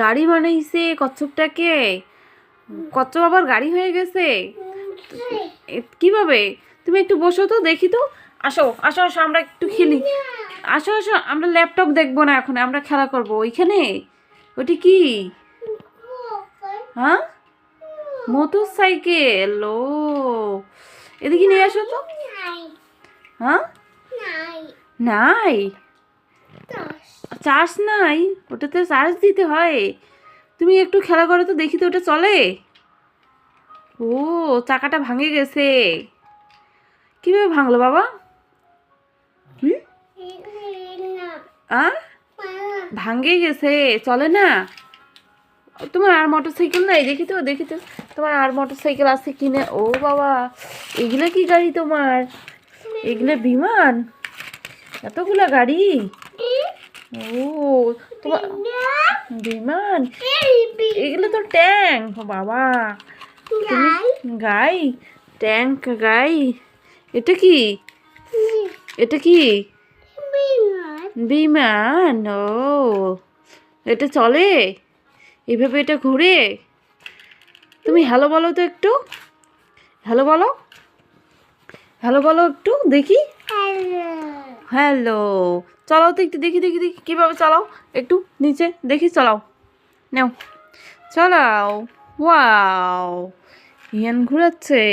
গাড়ি বানাইছে কচ্ছপটাকে। কচ্ছপ আবার গাড়ি হয়ে গেছে কিভাবে? তুমি একটু বসো তো, দেখি তো। আসো আসো আসো, আমরা একটু খেলি। আসো আসো, আমরা ল্যাপটপ দেখবো না এখন, আমরা খেলা করবো ওইখানে। ওটি কি? হ্যাঁ, মোটর সাইকেল। ও, এদিকে নিয়ে আসো তো। হ্যাঁ, নাই, চার্জ নাই, ওটাতে চার্জ দিতে হয়। তুমি একটু খেলা করো তো, দেখি তো ওটা চলে। ও, চাকাটা ভাঙে গেছে। কিভাবে ভাঙলো বাবা? হুম, ভাঙে গেছে, চলে না। তোমার আর মোটর সাইকেল নাই? দেখি তো দেখি তো, তোমার আর মোটর সাইকেল আছে কিনা। ও বাবা, এগুলা কি গাড়ি তোমার? এগুলা বিমান? এতগুলা গাড়ি? ও, তোমার বিমান? এগুলো তো ট্যাঙ্ক বাবা। তুমি গাই, ট্যাঙ্ক গাই। এটা কি? এটা কি? বিমান। ও, এটা চলে এইভাবে, এটা ঘুরে। তুমি হ্যালো বলো তো একটু, হ্যালো বলো, হ্যালো বলো একটু দেখি। হ্যালো, চালাও তো একটু, দেখি দেখি দেখি কীভাবে চালাও। একটু নিচে দেখি, চালাও, নাও চালাও। ওয়াও, ইয়ান ঘুরাচ্ছে।